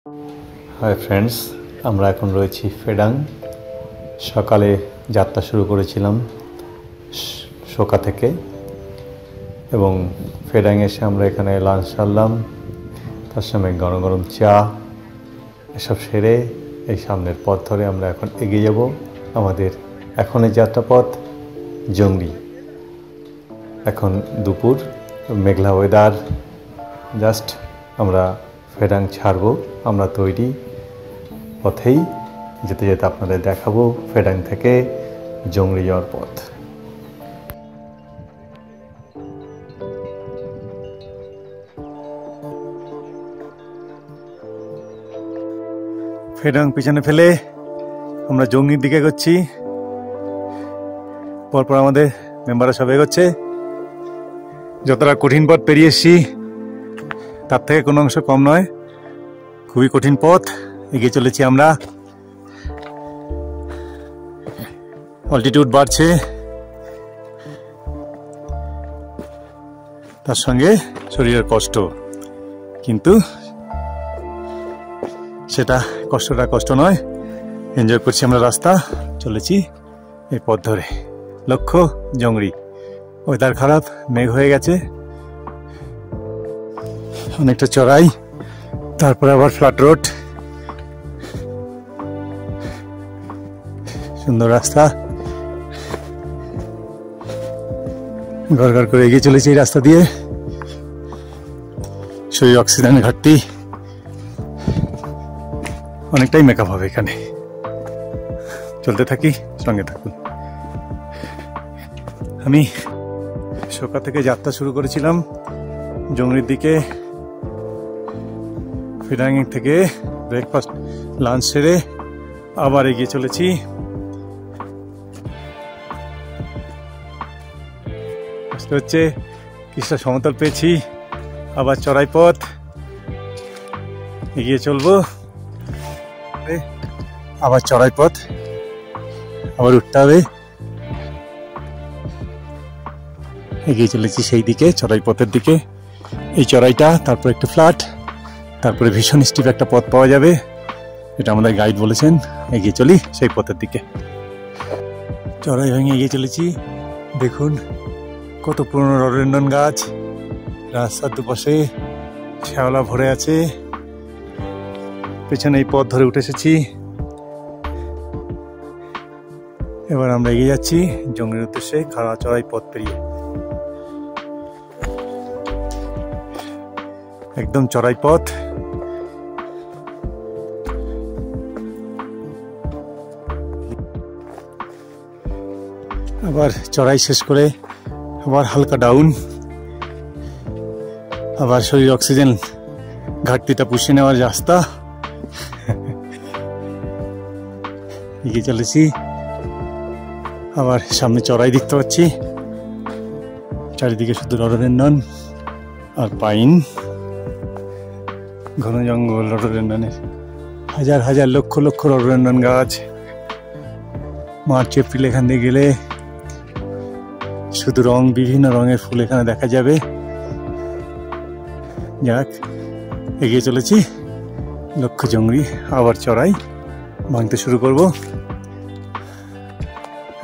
Hi friends, আমরা এখন রয়েছি ফেডাং। সকালে যাত্রা শুরু করেছিলাম শোকা থেকে এবং ফেডাং এসে আমরা এখানে লাঞ্চ সারলাম, তার সঙ্গে গরম গরম চা এসব সেরে এই সামনের পথ ধরে আমরা এখন এগিয়ে যাব আমাদের এখনের যাত্রাপথ জংরি। এখন দুপুর, মেঘলা ওয়েদার, জাস্ট আমরা ফেডাং ছাড়বো। আমরা তৈরি, পথেই যেতে যেতে আপনাদের দেখাবো ফেডাং থেকে জংরি যাওয়ার পথ। ফেডাং পিছনে ফেলে আমরা জংরির দিকে এগোচ্ছি। পরপর আমাদের মেম্বাররা সব এগোচ্ছে। যতটা কঠিন পথ পেরিয়ে এসছি তার থেকে কোনো অংশ কম নয়, খুবই কঠিন পথ এগিয়ে চলেছি আমরা। অল্টিটিউড বাড়ছে, তার সঙ্গে শরীরের কষ্ট, কিন্তু সেটা কষ্ট নয়, এনজয় করছি আমরা রাস্তা, চলেছি এই পথ ধরে। লক্ষ্য জংরি। ওয়েদার খারাপ, মেঘ হয়ে গেছে, অনেকটা চড়াই, তারপরে আবার ফ্ল্যাট রোড, সুন্দর রাস্তা। গড়গড় করে এগিয়ে চলেছি এই রাস্তা দিয়ে। শরীর অক্সিজেনের ঘাটতি, অনেকটাই মেকআপ হবে এখানে। চলতে থাকি, সঙ্গে থাকুন। আমি সকাল থেকে যাত্রা শুরু করেছিলাম জংরির দিকে। ফেডাং থেকে ব্রেকফাস্ট লাঞ্চ সেরে আবার এগিয়ে চলেছি। হচ্ছে কিছুটা সমতল পেয়েছি, আবার চড়াই পথ, এগিয়ে চলবো। আবার চড়াই পথ, আবার উঠতে হবে। এগিয়ে চলেছি সেই দিকে, চড়াই পথের দিকে। এই চড়াইটা, তারপর একটু ফ্ল্যাট, তারপরে ভীষণ স্টিপ একটা পথ পাওয়া যাবে, এটা আমাদের গাইড বলেছেন। এগিয়ে চলি সেই পথের দিকে। চড়াই ভেঙে এগিয়ে চলেছি। দেখুন কত পুরনো রডডেনড্রন গাছ, রাস্তার দুপাশে শ্যাওলা ভরে আছে। পেছনে এই পথ ধরে উঠে এসেছি। এবার আমরা এগিয়ে যাচ্ছি জংরির উদ্দেশ্যে, খাড়া চড়াই পথ পেরিয়ে। একদম চড়াই পথ। আবার চড়াই শেষ করে আবার হালকা ডাউন, আবার শরীর অক্সিজেন ঘাটতিটা পুষিয়ে নেওয়ার রাস্তা। এগিয়ে চলেছি। আবার সামনে চড়াই দেখতে পাচ্ছি, চারিদিকে শুধু রডডেনড্রন আর পাইন, ঘন জঙ্গল রডডেনড্রনের, হাজার হাজার লক্ষ লক্ষ রডডেনড্রন গাছ। মার্চ এপ্রিল এখান দিয়ে গেলে শুধু বিভিন্ন রঙের ফুল এখানে দেখা যাবে। যাক, এগিয়ে চলেছি লক্ষ্য জংরি। আবার চড়াই ভাঙতে শুরু করব।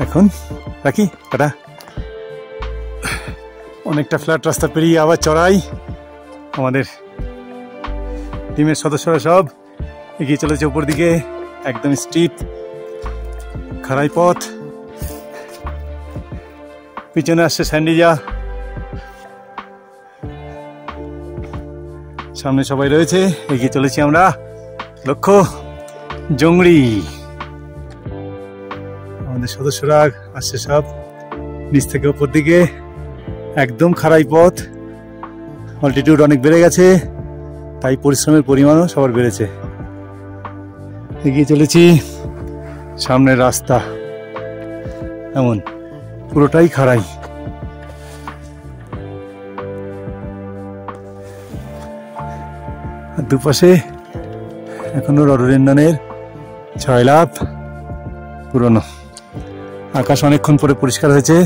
এখন রাখি, টাটা। অনেকটা ফ্ল্যাট রাস্তা পেরিয়ে আবার চড়াই। আমাদের টিমের সদস্যরা সব এগিয়ে চলেছে উপর দিকে, একদম স্ট্রিট খাড়াই পথ। পিছনে আসছে স্যান্ডিজা, সামনে সবাই রয়েছে। এগিয়ে চলেছি আমরা, লক্ষ্য জংরি। আমাদের সদস্যরা আসছে সব নিচ থেকে উপর দিকে, একদম খাড়াই পথ। অল্টিটিউড অনেক বেড়ে গেছে, তাই পরিশ্রমের পরিমাণও সবার বেড়েছে। এগিয়ে চলেছি, সামনের রাস্তা এমন পুরোটাই খাড়াই। আর দুপাশে এখনো রডডেনড্রনের ছয়লাভ পুরনো। আকাশ অনেকক্ষণ পরে পরিষ্কার হয়েছে,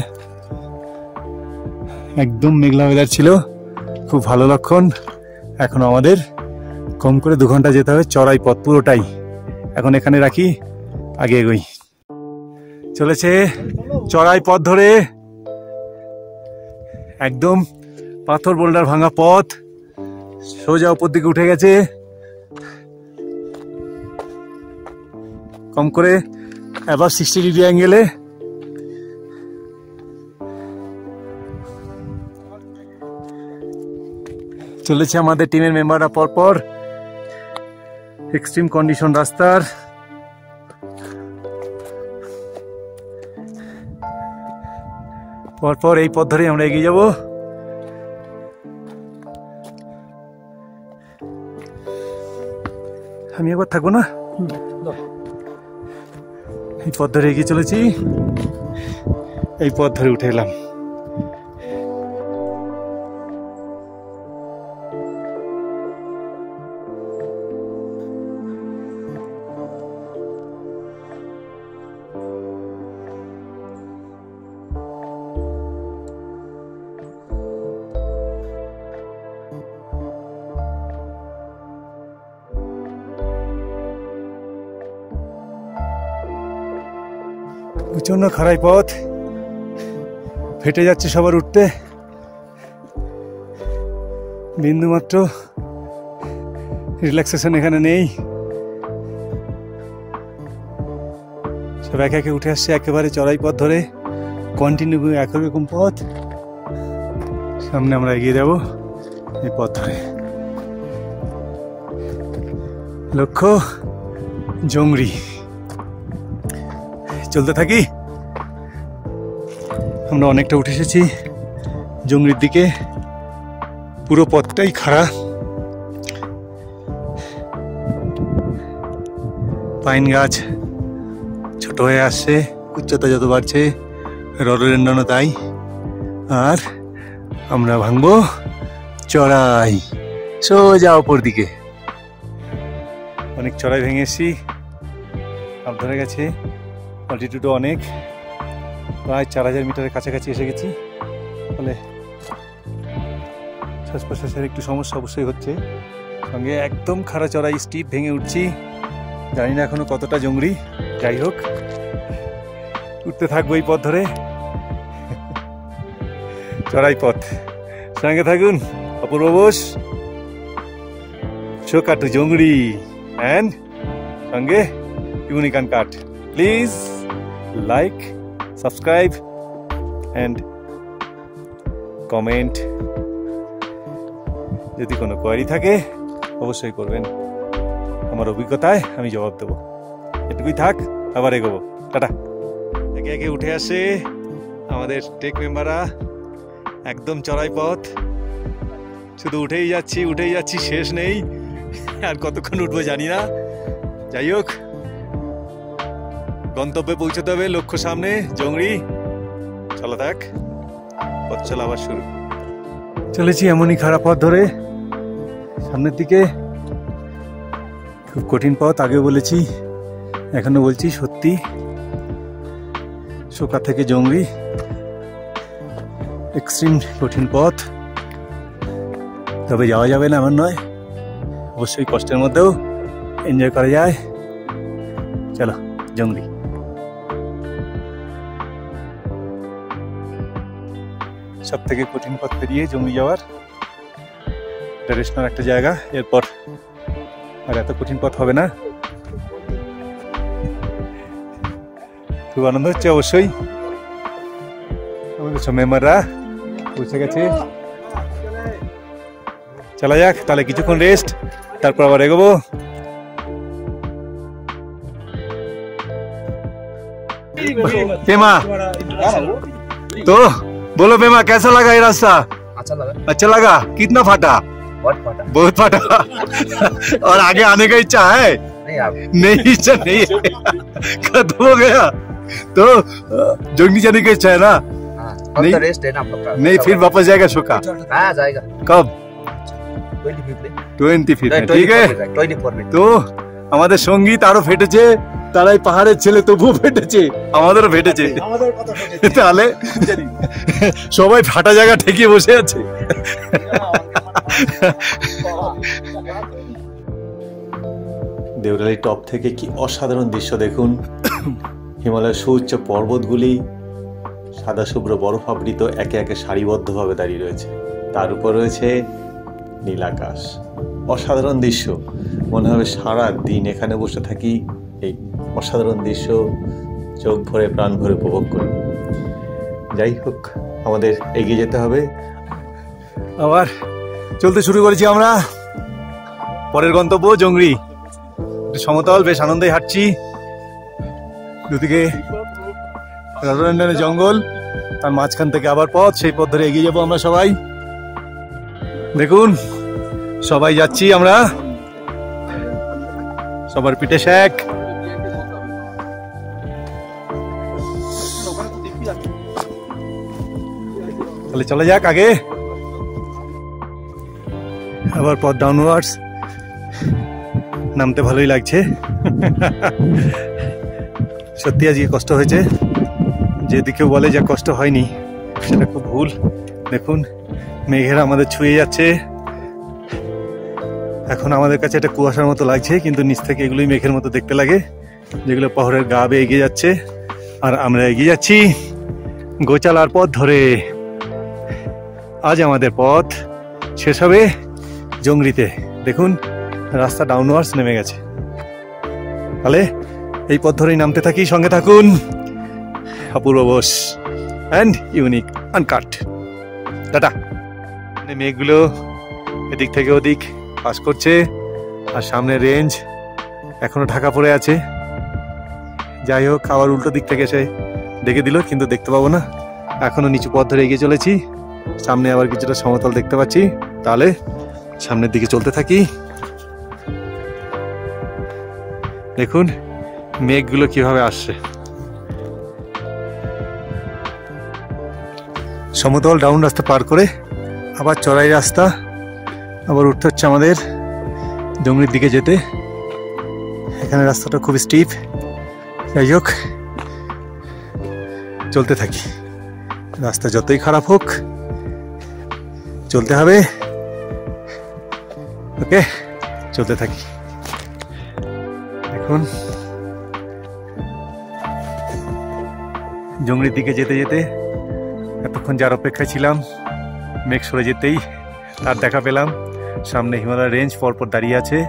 একদম মেঘলা ওয়েদার ছিল, খুব ভালো লক্ষণ। এখন আমাদের কম করে 2 ঘন্টা যেতে হবে, চড়াই পথ পুরোটাই। এখন এখানে রাখি, আগে এগোই। চলেছে চড়াই পথ ধরে, একদম পাথর বোল্ডার ভাঙা পথ, সোজা উপর দিকে উঠে গেছে। কম করে আবার 60 ডিগ্রি অ্যাঙ্গেলে। চলেছে আমাদের টিমের মেম্বাররা পরপর এক্সট্রিম কন্ডিশন রাস্তার। পরপর এই পথ ধরে আমরা এগিয়ে যাব। আমি একবার থাকবো না, এই পথ ধরে এগিয়ে চলেছি, এই পথ ধরে উঠে এলাম। প্রচন্ড খারাই পথ, ফেটে যাচ্ছে সবার উঠতে, বিন্দুমাত্র রিল্যাক্সেশন এখানে নেই। সব একে একে উঠে আসছে একেবারে চড়াই পথ ধরে, কন্টিনিউ একই রকম পথ। সামনে আমরা এগিয়ে যাব এই পথ ধরে। লক্ষ্য জংরি। চলতে থাকি। আমরা অনেকটা উঠে এসেছি জংরির দিকে, পুরো পথটাই খাড়া। পাইন গাছ ছোট হয়ে আসছে, উচ্চতা যত বাড়ছে রডোডেনড্রনও তাই। আর আমরা ভাঙবো চড়াই সোজা ওপর দিকে। অনেক চড়াই ভেঙে এসেছি, হাফ ধরে গেছে, অল্টিটিউডও অনেক, প্রায় 4000 মিটারের কাছাকাছি এসে গেছি। ফলে শ্বাস প্রশ্বাসের একটু সমস্যা অবশ্যই হচ্ছে, সঙ্গে একদম খাড়া চড়াই, স্টিপ ভেঙে উঠছি। জানি না এখনো কতটা জংরি, যাই হোক উঠতে থাকবো এই পথ ধরে। চড়াই পথ, সঙ্গে থাকুন। অপূর্ব বোস, শোকা টু জংরি, অ্যান্ড সঙ্গে unique uncut. Please like, subscribe and comment. যদি কোনো কোয়ারি থাকে অবশ্যই করবেন, আমার অভিজ্ঞতায় আমি জবাব দেবো। এটুকুই থাক, আবার এগোবো। টাটা। একে একে উঠে আসে আমাদের টেক মেম্বাররা, একদম চড়াই পথ, শুধু উঠেই যাচ্ছি, শেষ নেই। আর কতক্ষণ উঠবো জানি না, যাই হোক গন্তব্যে পৌঁছতে হবে, লক্ষ্য সামনে জংরি। চলো থাক, পথ চলা আবার শুরু। চলেছি এমনই খারাপ পথ ধরে সামনের দিকে, খুব কঠিন পথ, আগে বলেছি এখনো বলছি, সত্যি শোকা থেকে জংরি এক্সট্রিম কঠিন পথ। তবে যাওয়া যাবে না এমন নয়, অবশ্যই কষ্টের মধ্যেও এনজয় করা যায়। চলো জংরি। সব থেকে কঠিন পথ পেরিয়ে জংরি যাওয়ার রেস্ট নেওয়ার একটা জায়গা, এরপর আর এত কঠিন পথ হবে না। খুব আনন্দ হচ্ছে অবশ্যই। আমাদের সব মেম্বাররা পৌঁছে গেছে, চলা যাক তাহলে, কিছুক্ষণ রেস্ট, তারপর আবার এগোবো। पेमा, तो बोलो पेमा, कैसा लगा ये रास्ता? अच्छा लगा। कितना फाटा? बहुत फाटा। और आगे आने का इच्छा है? नहीं, इच्छा नहीं है, खत्म हो गया। तो जोगनी जाने का इच्छा है ना? नहीं, तो रेस्ट है ना, नहीं फिर वापस जाएगा शोका? जाएगा। कब? 25 ठीक है। তো আমাদের সঙ্গীত আরো ফেটেছে, তারাই পাহাড়ের ছেলে তবুও ফেটেছে, আমাদেরও ফেটেছে। তাহলে সবাই ফাটা জায়গা ঠেকিয়ে বসে আছে। দেওরালি টপ থেকে কি অসাধারণ দৃশ্য দেখুন। হিমালয়ের সুউচ্চ পর্বতগুলি সাদা শুভ্র বরফাবৃত একে একে সারিবদ্ধভাবে দাঁড়িয়ে রয়েছে, তার উপর রয়েছে নীল আকাশ। অসাধারণ দৃশ্য, মনে হবে সারা দিন এখানে বসে থাকি, এই অসাধারণ দৃশ্য চোখ ভরে প্রাণ ভরে উপভোগ করি। যাই হোক, আমাদের এগিয়ে যেতে হবে। আবার চলতে শুরু করেছি আমরা। পরের গন্তব্য জংরি। সমতল, বেশ আনন্দেই হাঁটছি। দুদিকে রডোডেনড্রনের জঙ্গল, তার মাঝখান থেকে আবার পথ, সেই পথ ধরে এগিয়ে যাবো আমরা সবাই। দেখুন সবাই যাচ্ছি আমরা, সবার পিঠে শেক। তাহলে চলে যাক আগে। আবার পথ ডাউনওয়ার্ডস, নামতে ভালোই লাগছে। সত্যি আজকে কষ্ট হয়েছে, যেদিকে বলে যা কষ্ট হয়নি সেটা খুব ভুল। দেখুন মেঘেরা আমাদের ছুঁয়ে যাচ্ছে, এখন আমাদের কাছে এটা কুয়াশার মতো লাগছে, কিন্তু নিচ থেকে এগুলোই মেঘের মতো দেখতে লাগে, যেগুলো পাহাড়ের গা বেয়ে এগিয়ে যাচ্ছে। আর আমরা এগিয়ে যাচ্ছি গোচালার পথ ধরে। আজ আমাদের পথ শেষ হবে জংরিতে। দেখুন রাস্তা ডাউনওয়ার্ডস নেমে গেছে। তাহলে এই পথ ধরেই নামতে থাকি, সঙ্গে থাকুন। Apurba Bose and unique uncut. Tata. মেঘগুলো এদিক থেকে ওদিক পাস করছে, আর সামনে রেঞ্জ এখনো ঢাকা পড়ে আছে। যাই হোক, আবার উল্টো দিক থেকে এসে দেখে দিল, কিন্তু দেখতে পাবো না। এখনো নিচু পথ ধরে এগিয়ে চলেছি, সামনে আবার কিছুটা সমতল দেখতে পাচ্ছি। তাহলে সামনের দিকে চলতে থাকি। দেখুন মেঘগুলো কিভাবে আসছে। সমতল ডাউন রাস্তা পার করে আবার চড়াই রাস্তা, আবার উঠতে হচ্ছে আমাদের জংরির দিকে যেতে। এখানে রাস্তাটা খুব স্টিপ। যাই হোক, চলতে থাকি। রাস্তা যতই খারাপ হোক চলতে হবে। ওকে, চলতে থাকি। দেখুন জংরির দিকে যেতে যেতে এতক্ষণ যার অপেক্ষায় ছিলাম, মেঘ সরে যেতেই তার দেখা পেলাম। সামনে হিমালয় রেঞ্জ পরপর দাঁড়িয়ে আছে।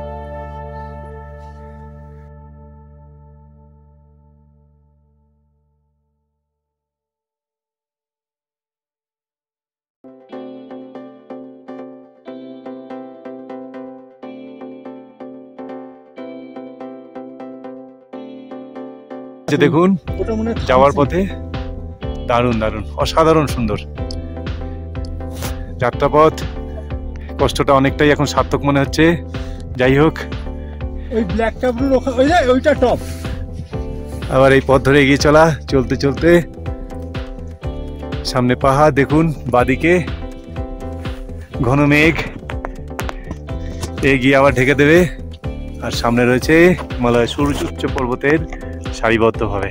দেখুন যাওয়ার পথে দারুণ দারুণ অসাধারণ সুন্দর যাত্রাপথ। কষ্টটা অনেকটাই এখন সার্থক মনে হচ্ছে। যাই হোক, ওই ব্ল্যাকটা ব্লু ওইটা টপ। আবার এই পথ ধরে এগিয়ে চলা, চলতে চলতে সামনে পাহাড় দেখুন, বাদিকে ঘন মেঘ এগিয়ে আবার ঢেকে দেবে। আর সামনে রয়েছে হিমালয়ের সুউচ্চ পর্বতের সারিবদ্ধভাবে।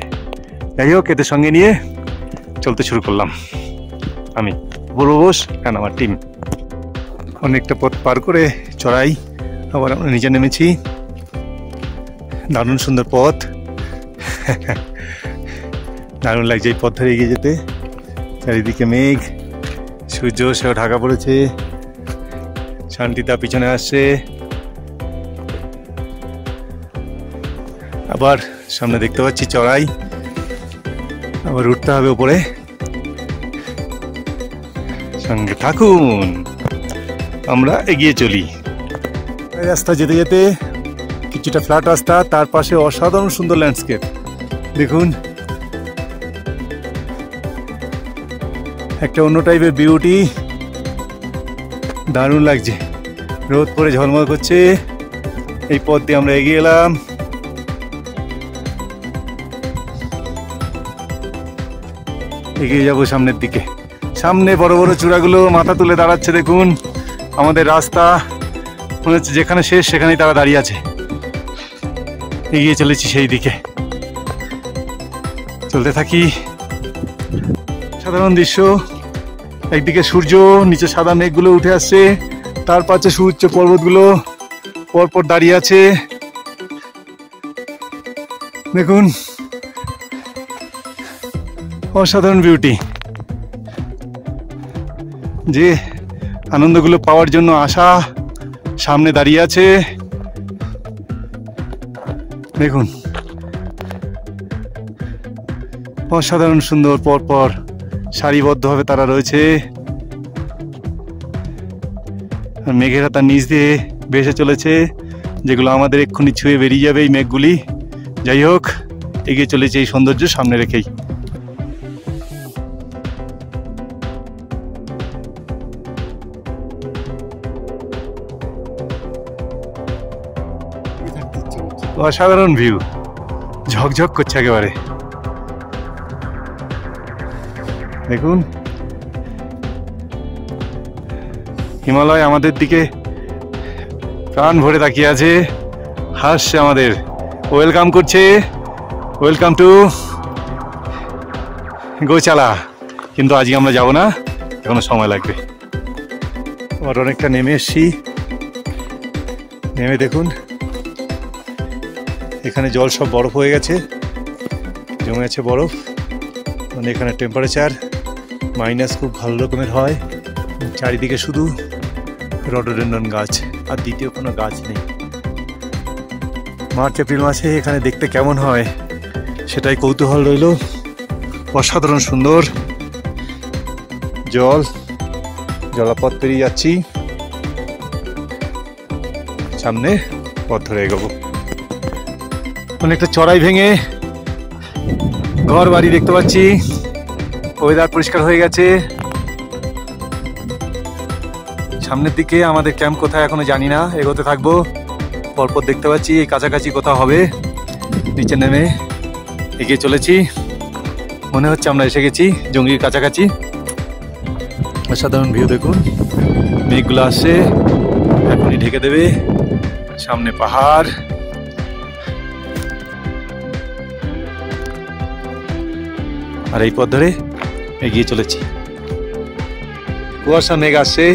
যাই হোক, এদের সঙ্গে নিয়ে চলতে শুরু করলাম আমি, অপূর্ব বোস আর আমার টিম। অনেকটা পথ পার করে চড়াই আবার আমরা নিচে নেমেছি। দারুণ সুন্দর পথ, দারুণ লাগছে এই পথ ধরে এগিয়ে যেতে। চারিদিকে মেঘ, সূর্য সেও ঢাকা পড়েছে, শান্তিদা পিছনে আসছে। আবার সামনে দেখতে পাচ্ছি চড়াই, আবার উঠতে হবে উপরে। সঙ্গে থাকুন, আমরা এগিয়ে চলি। রাস্তা যেতে যেতে কিছুটা ফ্ল্যাট রাস্তা, তার পাশে অসাধারণ সুন্দর ল্যান্ডস্কেপ। দেখুন একটা অন্য টাইপের বিউটি, দারুণ লাগছে। রোদ পরে ঝলমল করছে। এই পথ দিয়ে আমরা এগিয়ে এলাম। এগিয়ে যাবো সামনের দিকে। সামনে বড় বড় চূড়াগুলো মাথা তুলে দাঁড়াচ্ছে। দেখুন আমাদের রাস্তা মনে হচ্ছে যেখানে শেষ সেখানেই তারা দাঁড়িয়ে আছে। এগিয়ে চলেছি সেই দিকে, চলতে থাকি। সাধারণ দৃশ্য, একদিকে সূর্য, নিচে সাদা মেঘগুলো উঠে আসছে, তার পাশে সুউচ্চ পর্বতগুলো পরপর দাঁড়িয়ে আছে। দেখুন অসাধারণ বিউটি। যে আনন্দগুলো পাওয়ার জন্য আশা সামনে দাঁড়িয়ে আছে। দেখুন অসাধারণ সুন্দর, পরপর সারিবদ্ধভাবে তারা রয়েছে। আর মেঘেরা তার নিচ দিয়ে ভেসে চলেছে, যেগুলো আমাদের এক্ষুনি ছুঁয়ে বেরিয়ে যাবে এই মেঘগুলি। যাই হোক, এগিয়ে চলেছে এই সৌন্দর্য সামনে রেখেই। অসাধারণ ভিউ, ঝকঝক করছে একেবারে। দেখুন হিমালয় আমাদের দিকে প্রাণ ভরে তাকিয়ে আছে, হাসছে আমাদের, ওয়েলকাম করছে। Welcome to Goechala. কিন্তু আজকে আমরা যাব না, এখনো সময় লাগবে। আবার অনেকটা নেমে এসছি। নেমে দেখুন এখানে জল সব বরফ হয়ে গেছে, জমে আছে বরফ। মানে এখানে টেম্পারেচার মাইনাস খুব ভালো রকমের হয়। চারিদিকে শুধু রডোডেন্ড্রন গাছ, আর দ্বিতীয় কোনো গাছ নেই। মার্চ এপ্রিল মাসে এখানে দেখতে কেমন হয় সেটাই কৌতূহল রইল। অসাধারণ সুন্দর জল, জলাপথ পেরিয়ে যাচ্ছি, সামনে পথ ধরে এগোবো। অনেকটা চড়াই ভেঙে ঘর বাড়ি দেখতে পাচ্ছি। ওয়েদার পরিষ্কার হয়ে গেছে। সামনের দিকে আমাদের ক্যাম্প কোথায় এখনো জানি না, এগোতে থাকবো। পরপর দেখতে পাচ্ছি এই কাছাকাছি কোথাও হবে। নিচে নেমে এগিয়ে চলেছি, মনে হচ্ছে আমরা এসে গেছি জঙ্গির কাছাকাছি। অসাধারণ ভিউ দেখুন, মেঘগুলো আসছে, এখনই ঢেকে দেবে। সামনে পাহাড়, আর এই পথ ধরে এগিয়ে চলেছি। কুয়াশা মেঘ আসছে,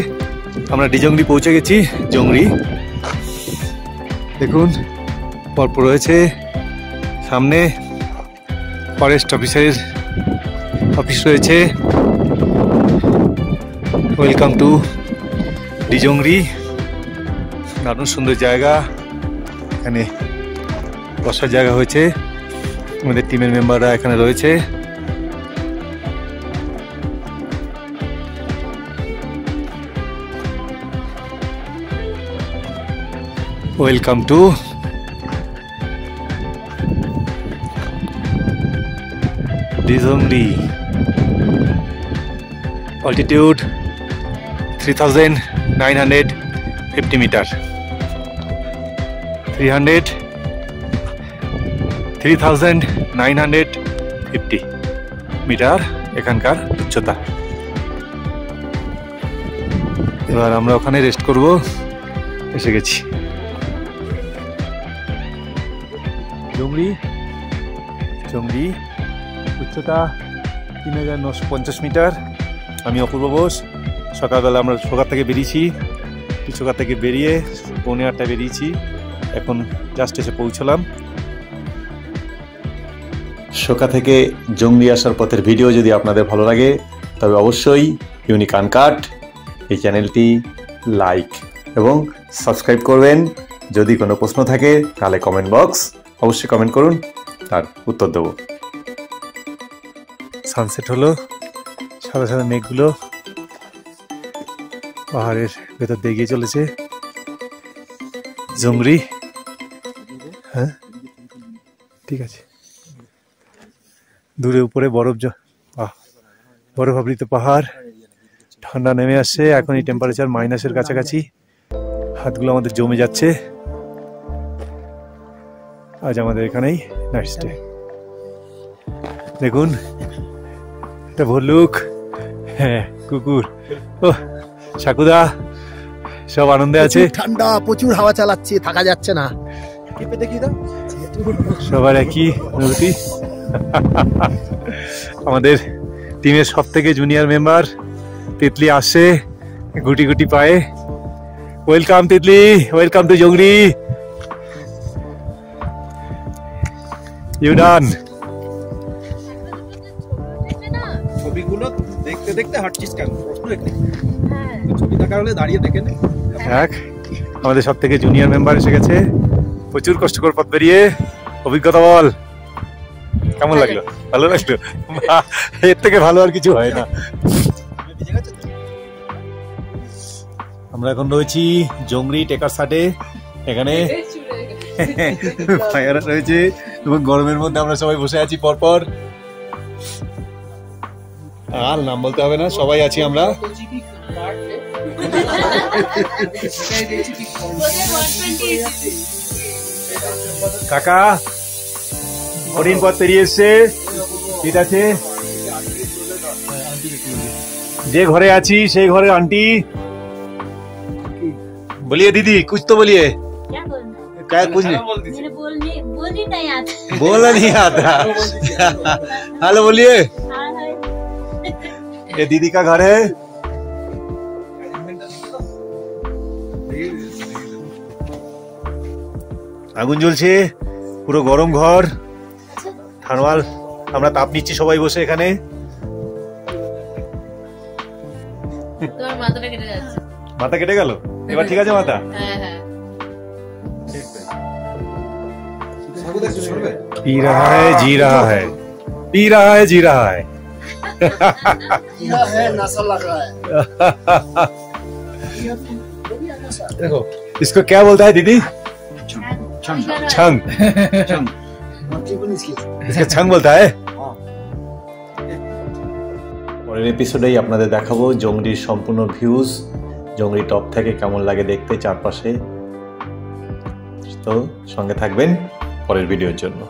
আমরা ডিজংরি পৌঁছে গেছি। জংরি দেখুন পরপর রয়েছে, সামনে ফরেস্ট অফিসের অফিস রয়েছে। Welcome to Dzongri. দারুণ সুন্দর জায়গা, এখানে বসার জায়গা হয়েছে। আমাদের টিমের মেম্বাররা এখানে রয়েছে। Welcome to Dzongri. Altitude 3950 metre, 3950 metre এখানকার উচ্চতা। এবার আমরা ওখানে রেস্ট করব, এসে গেছি। জংরি, জংরি উচ্চতা 3950 মিটার। আমি অপূর্ব বোস। সকালবেলা আমরা সোকা থেকে বেরিয়েছি, সোকা থেকে বেরিয়ে 9:30 বেরিয়েছি, এখন জাস্ট এসে পৌঁছলাম। সোকা থেকে জংলি আসার পথের ভিডিও যদি আপনাদের ভালো লাগে তবে অবশ্যই ইউনিক আনকাট এই চ্যানেলটি লাইক এবং সাবস্ক্রাইব করবেন। যদি কোনো প্রশ্ন থাকে তাহলে কমেন্ট বক্স অবশ্যই কমেন্ট করুন, তার উত্তর দেব। সানসেট হলো, সাদা সাদা মেঘগুলো পাহাড়ের ভেতর দিয়ে এগিয়ে চলেছে। জংরি, হ্যাঁ ঠিক আছে। দূরে উপরে বরফ আবৃত পাহাড়, ঠান্ডা নেমে আসছে। এখন এই টেম্পারেচার মাইনাসের কাছাকাছি, হাতগুলো আমাদের জমে যাচ্ছে। আজ আমাদের এখানেই নাইট স্টে। দেখুন এটা ভল্লুক, হ্যাঁ কুকুর। ও সাকুদা সব আনন্দে আছে। ঠান্ডা, প্রচুর হাওয়া চালাচ্ছে, থাকা যাচ্ছে না। সবার একই অনুভূতি। আমাদের টিমের সব থেকে জুনিয়র মেম্বার তিতলি আসছে গুটি গুটি পায়ে। Welcome Titli, welcome to Dzongri. You done. ছবিগুলো দেখতে দেখতে হাঁটছিস কেন? প্রশ্ন একটাই। ছবি দেখা হলে দাঁড়িয়ে দেখে নে। এক আমাদের সব থেকে জুনিয়র মেম্বার এসে গেছে, প্রচুর কষ্টকর পথ পেরিয়ে। অভিজ্ঞতা বল, কেমন লাগলো? ভালো লাগলো? এর থেকে ভালো আর কিছু হয় না। আমরা এখন রয়েছি জংরি টেকার সাটে। এখানে ফায়ার রয়েছে এবং গরমের মধ্যে আমরা সবাই বসে আছি পরপর। আর নাম বলতে হবে না, সবাই আছি আমরা। কাকা কঠিন পথ পেরিয়ে এসছে, ঠিক আছে। যে ঘরে আছি সেই ঘরে আন্টি বলিए दीदी कुछ तो बोलिए। क्या कुछ नहीं बोलना नहीं आता। हेलो बोलिए। ये दीदी का घर है। আগুন জ্বলছে, পুরো গরম ঘর, থার্মাল। আমরা তাপ নিচ্ছি সবাই বসে এখানে। তোমার মাথাটা কেটে যাচ্ছে। মাথা কেটে গেল, এবার ঠিক আছে মাথা? হ্যাঁ হ্যাঁ। पी रहा है जी रहा है, पी रहा है जी रहा है। नशा लग रहा है। देखो इसको क्या बोलता है दीदी? छंग। इसका छंग बोलता है। পরের এপিসোডেই আপনাদের দেখাবো জংরির সম্পূর্ণ ভিউজ, জংরি টপ থেকে কেমন লাগে দেখতে চারপাশে। তো সঙ্গে থাকবেন পরের ভিডিওর জন্য।